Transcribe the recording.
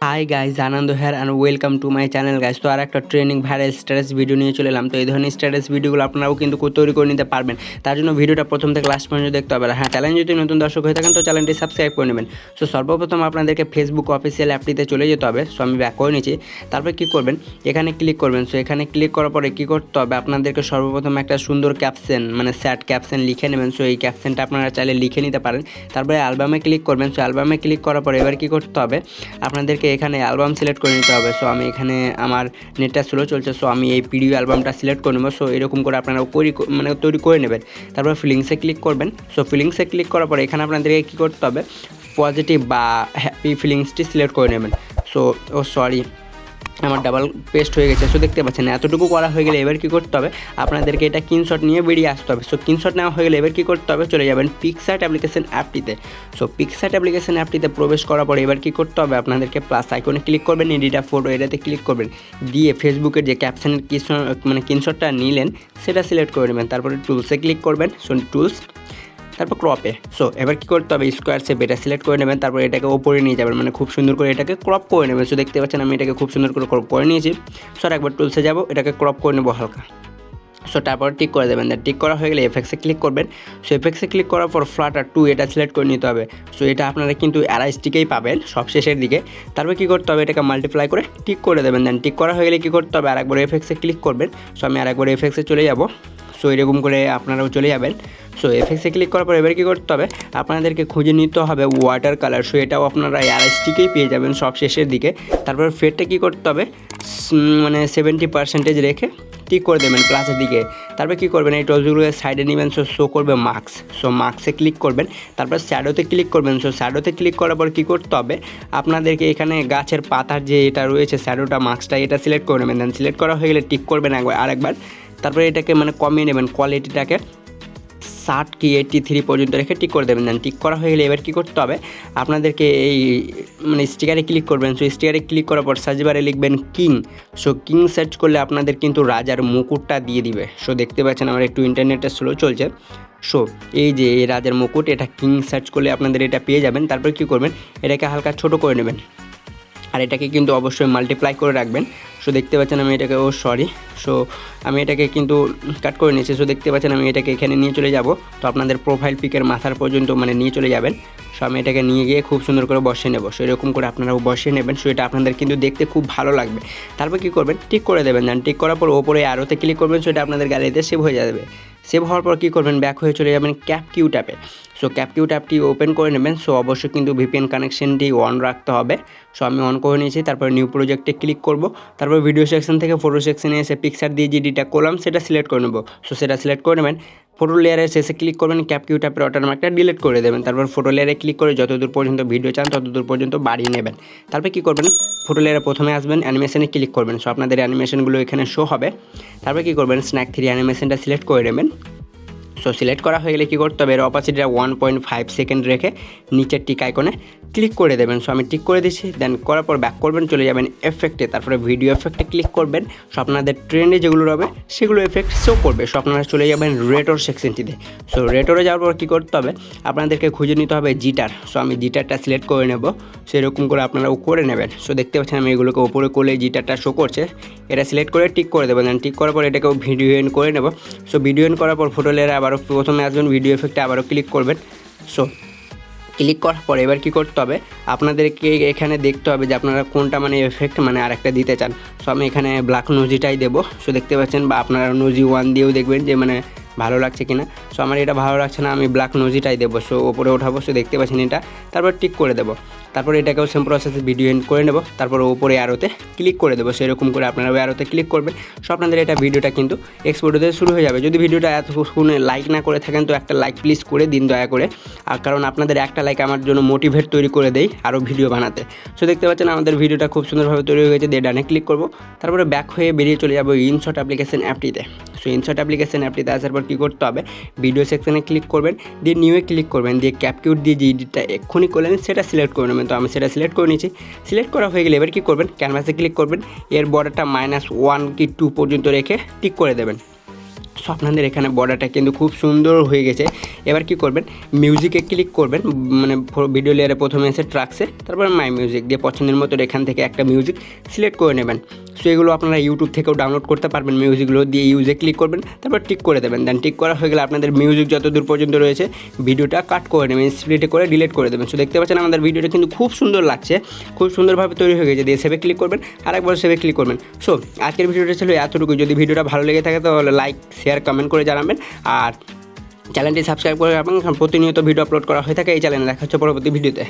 High guys, Anand here and welcome to my channel guys. তো আর একটা ট্রেনিং ভাইরাল স্ট্যাটাস ভিডিও নিয়ে চলে এলাম। তো এই ধরনের স্ট্যাটাস ভিডিওগুলো আপনারাও কিন্তু তৈরি করে নিতে পারবেন। তার জন্য ভিডিওটা প্রথম থেকে লাস্ট পর্যন্ত দেখতে হবে। হ্যাঁ, চ্যানেল যদি নতুন দর্শক হয়ে থাকেন তো চ্যানেলটি সাবস্ক্রাইব করে নেবেন। সো সর্বপ্রথম আপনাদেরকে ফেসবুক অফিসিয়াল অ্যাপটিতে চলে যেতে হবে। সো আমি ব্যাক করে নিচ্ছি। তারপর কী করবেন, এখানে ক্লিক করবেন। সো এখানে ক্লিক করার পরে কী করতে হবে, আপনাদেরকে সর্বপ্রথম একটা সুন্দর ক্যাপশন মানে স্যাড ক্যাপশন লিখে নেবেন। সো এই ক্যাপশনটা আপনারা চাইলে লিখে নিতে পারেন। তারপরে অ্যালবামে ক্লিক করবেন। সো অ্যালবামে ক্লিক করার পরে এবার কী করতে হবে, আপনাদেরকে এখানে অ্যালবাম সিলেক্ট করে নিতে হবে। সো আমি এখানে আমার নেটটা স্লো চলছে, সো আমি এই পিডিও অ্যালবামটা সিলেক্ট করে নেবো। সো এরকম করে আপনারা তৈরি করে নেবেন। তারপর ফিলিংসে ক্লিক করবেন। সো ফিলিংসে ক্লিক করার পরে এখানে আপনাদেরকে কী করতে হবে, পজিটিভ বা হ্যাপি ফিলিংসটি সিলেক্ট করে নেবেন। সো সরি, আমার ডাবল পেস্ট হয়ে গেছে। সো দেখতে পাচ্ছেন এতটুকু করা হয়ে গেলে এবার কী করতে হবে, আপনাদেরকে এটা স্ক্রিনশট নিয়ে বেরিয়ে আসতে হবে। সো স্ক্রিনশট নেওয়া হয়ে গেলে এবার কী করতে হবে, চলে যাবেন পিকশট অ্যাপ্লিকেশন অ্যাপটিতে। সো পিকশট অ্যাপ্লিকেশন অ্যাপটিতে প্রবেশ করার পরে এবার কী করতে হবে, আপনাদেরকে প্লাস আইকনে ক্লিক করবেন, এডিট ফটো এটাতে ক্লিক করবেন, দিয়ে ফেসবুকের যে ক্যাপশনের স্ক্রিনশটটা নিলেন সেটা সিলেক্ট করে নেবেন। তারপরে টুলসে ক্লিক করবেন। সো টুলস, তারপর ক্রপে। সো এবার কী করতে হবে, স্কোয়ার শেপ এটা সিলেক্ট করে নেবেন। তারপর এটাকে ওপরে নিয়ে যাবেন, মানে খুব সুন্দর করে এটাকে ক্রপ করে নেবেন। সো দেখতে পাচ্ছেন আমি এটাকে খুব সুন্দর করে ক্রপ করে নিয়েছি। সো একবার টুলসে যাব, এটাকে ক্রপ করে নেবো হালকা। সো তারপর টিক করে দেবেন। টিক করা হয়ে গেলে এফেক্টসে ক্লিক করবেন। সো এফেক্টসে ক্লিক করার পর ফ্লাটার 2 এটা সিলেক্ট করে নিতে হবে। সো এটা আপনারা কিন্তু অ্যারাইজটিকেই পাবেন সব শেষের দিকে। তারপর কী করতে হবে, এটাকে মাল্টিপ্লাই করে টিক করে দেবেন। টিক করা হয়ে গেলে কী করতে হবে, আরেকবার এফেক্টসে ক্লিক করবেন। সো আমি আরেকবার এফেক্টসে চলে যাব। সো এরকম করে আপনারাও চলে যাবেন। সো এফেক্টসে ক্লিক করার পর এবার কী করতে হবে, আপনাদেরকে খুঁজে নিতে হবে ওয়াটার কালার। সো এটাও আপনারা অ্যারাইজটিকেই পেয়ে যাবেন সব শেষের দিকে। তারপর ফেডটা কী করতে হবে, মানে 70% রেখে টিক করে দেবেন প্লাসের দিকে। তারপর কী করবেন, এই টলগুলো সাইডে নেবেন। শো করবে মার্কস। সো মার্কসে ক্লিক করবেন। তারপর শ্যাডোতে ক্লিক করবেন। সো শ্যাডোতে ক্লিক করার পর কী করতে হবে, আপনাদেরকে এখানে গাছের পাতার যে এটা রয়েছে শ্যাডোটা মার্কসটা এটা সিলেক্ট করে নেবেন। সিলেক্ট করা হয়ে গেলে টিক করবেন আরেকবার। তারপরে এটাকে কমিয়ে নেবেন, কোয়ালিটিটাকে 60 কি 83 পর্যন্ত রেখে টিক করে দেবেন। টিক করা হয়ে গেলে এবার কী করতে হবে, আপনাদেরকে এই স্টিকারে ক্লিক করবেন। সো স্টিকারে ক্লিক করার পর সার্চ বারে লিখবেন কিং। সো কিং সার্চ করলে আপনাদের কিন্তু রাজার মুকুটটা দিয়ে দিবে। সো দেখতে পাচ্ছেন আমার একটু ইন্টারনেটে স্লো চলছে। সো এই যে এই রাজার মুকুট, এটা কিং সার্চ করলে আপনাদের এটা পেয়ে যাবেন। তারপর কী করবেন, এটাকে হালকা ছোট করে নেবেন, আর এটাকে কিন্তু অবশ্যই মাল্টিপ্লাই করে রাখবেন। সো দেখতে পাচ্ছেন আমি এটাকে সো আমি এটাকে কিন্তু কাট করে নিয়েছি। সো দেখতে পাচ্ছেন আমি এটাকে এখানে নিয়ে চলে যাব। তো আপনাদের প্রোফাইল পিকের মাথার পর্যন্ত নিয়ে চলে যাবেন। সো আমি এটাকে নিয়ে গিয়ে খুব সুন্দর করে বসিয়ে নেব। সো এরকম করে আপনারাও বসিয়ে নেবেন। সো এটা আপনাদের কিন্তু দেখতে খুব ভালো লাগবে। তারপর কী করবেন, টিক করে দেবেন। টিক করার পর ওপরে আরোতে ক্লিক করবেন। সো এটা আপনাদের গ্যালারিতে সেভ হয়ে যাবে। সেভ হওয়ার পর কী করবেন, ব্যাক হয়ে চলে যাবেন 𝐓𝐾 ট্যাপে। সো 𝐓𝐾 ট্যাপটি ওপেন করে নেবেন। সো অবশ্যই কিন্তু ভিপিএন কানেকশনটি অন রাখতে হবে। সো আমি অন করে নিয়েছি। তারপর নিউ প্রজেক্টে ক্লিক করব। তারপর ভিডিও সেকশন থেকে ফটো সেকশনে এসে পিকচার দিয়ে যে ডিটা করলাম সেটা সিলেক্ট করে নেব। সো সেটা সিলেক্ট করে নেবেন। ফটো লেয়ারের শেষে ক্লিক করবেন, 𝐓𝐾 ট্যাপের অটোমেটিকটা ডিলিট করে দেবেন। তারপর ফটো লেয়ারে ক্লিক করে যতদূর পর্যন্ত ভিডিও চান ততদূর পর্যন্ত বাড়িয়ে নেবেন। তারপর কী করবেন, ফটো লেয়ারে প্রথমে আসবেন, অ্যানিমেশনে ক্লিক করবেন। সো আপনাদের অ্যানিমেশনগুলো এখানে শো হবে। তারপর কী করবেন, স্ন্যাক 3 অ্যানিমেশনটা সিলেক্ট করে নেবেন। সো সিলেক্ট করা হয়ে গেলে কী করতে হবে, এর অপাসিটিটা 1.5 সেকেন্ড রেখে নিচের টিক আইকনে ক্লিক করে দেবেন। সো আমি টিক করে দিচ্ছি। দেন করার পর ব্যাক করবেন, চলে যাবেন এফেক্টে। তারপরে ভিডিও এফেক্টে ক্লিক করবেন। সো আপনাদের ট্রেন্ডে যেগুলো হবে সেগুলো এফেক্ট শো করবে। সো আপনারা চলে যাবেন রেটর সেকশনটিতে। সো রেটরে যাওয়ার পর কী করতে হবে, আপনাদেরকে খুঁজে নিতে হবে জিটার। সো আমি জিটারটা সিলেক্ট করে নেব। সেরকম করে আপনারাও করে নেবেন। সো দেখতে পাচ্ছেন আমি এগুলোকে ওপরে করলে জিটারটা শো করছে। এটা সিলেক্ট করে টিক করে দেবেন। দেন টিক করার পর এটাকেও ভিডিও এন্ড করে নেব। সো ভিডিও এন্ড করার পর ফটো লেয়ারে আবারও প্রথমে আসবেন, ভিডিও এফেক্টে আবারও ক্লিক করবেন। সো ক্লিক করার পর এবার কী করতে হবে, আপনাদেরকে এখানে দেখতে হবে যে আপনারা কোনটা এফেক্ট আরেকটা দিতে চান। সো আমি এখানে ব্ল্যাক নোজিটাই দেবো। সো দেখতে পাচ্ছেন, বা আপনারা নোজি 1 দিয়েও দেখবেন যে ভালো লাগছে কিনা। সো আমার এটা ভালো লাগছে না, আমি ব্ল্যাক নোজিটাই দেবো। সো ওপরে ওঠাবো। সো দেখতে পাচ্ছেন এটা, তারপর টিক করে দেবো। তারপর এটাকেও সেম প্রসেসে ভিডিও এন্ড করে নেব। তারপর ওপরে আরোতে ক্লিক করে দেবো। সেরকম করে আপনারা ওই আরোতে ক্লিক করবেন। সো আপনাদের এটা ভিডিওটা কিন্তু এক্সপোর্ট হতে শুরু হয়ে যাবে। যদি ভিডিওটা এতক্ষণে লাইক না করে থাকেন তো একটা লাইক প্লিজ করে দিন দয়া করে, আর কারণ আপনাদের একটা লাইক আমার জন্য মোটিভেট তৈরি করে দেয় আরও ভিডিও বানাতে। সো দেখতে পাচ্ছেন আমাদের ভিডিওটা খুব সুন্দরভাবে তৈরি হয়ে গেছে। দিয়ে ডানে ক্লিক করব। তারপরে ব্যাক হয়ে বেরিয়ে চলে যাবো ইনশট অ্যাপ্লিকেশন অ্যাপটিতে। সো ইনশট অ্যাপ্লিকেশন অ্যাপটিতে আসার পর কী করতে হবে, ভিডিও সেকশনে ক্লিক করবেন, দিয়ে নিউয়ে ক্লিক করবেন, দিয়ে 𝐓𝐾 দিয়ে যে এডিটটা এক্ষুনি করলেন সেটা সিলেক্ট করে নেবেন। তো আমি সেটা সিলেক্ট করে নিয়েছি। সিলেক্ট করা হয়ে গেলে এবার কী করবেন, ক্যানভাসে ক্লিক করবেন, এর বর্ডারটা -1 কি 2 পর্যন্ত রেখে টিক করে দেবেন। সো আপনাদের এখানে বর্ডারটা কিন্তু খুব সুন্দর হয়ে গেছে। এবার কি করবেন, মিউজিকে ক্লিক করবেন, মানে ভিডিও লেয়ারে প্রথমে এসে ট্র্যাকসে, তারপর মাই মিউজিক দিয়ে পছন্দের মতো এখান থেকে একটা মিউজিক সিলেক্ট করে নেবেন। সো এগুলো আপনারা ইউটিউব থেকেও ডাউনলোড করতে পারবেন। মিউজিকগুলো দিয়ে ইউজে ক্লিক করবেন, তারপর টিক করে দেবেন। দেন টিক করা হয়ে গেলে আপনাদের মিউজিক যত দূর পর্যন্ত রয়েছে ভিডিওটা কাট করে নেবেন, স্প্লিটে করে ডিলিট করে দেবেন। সো দেখতে পাচ্ছেন আমাদের ভিডিওটা কিন্তু খুব সুন্দর লাগছে, খুব সুন্দরভাবে তৈরি হয়ে গেছে। দিয়ে সেভে ক্লিক করবেন, আরেকবার সেভে ক্লিক করবেন। সো আজকের ভিডিওটা ছিল এতটুকু। যদি ভিডিওটা ভালো লেগে থাকে তাহলে লাইক, শেয়ার, কমেন্ট করে জানাবেন। আর চ্যানেলটি সাবস্ক্রাইব করে রাখবেন, প্রতিনিয়ত ভিডিও আপলোড করা হয়ে থাকে এই চ্যানেলে। দেখা হচ্ছে পরবর্তী ভিডিওতে।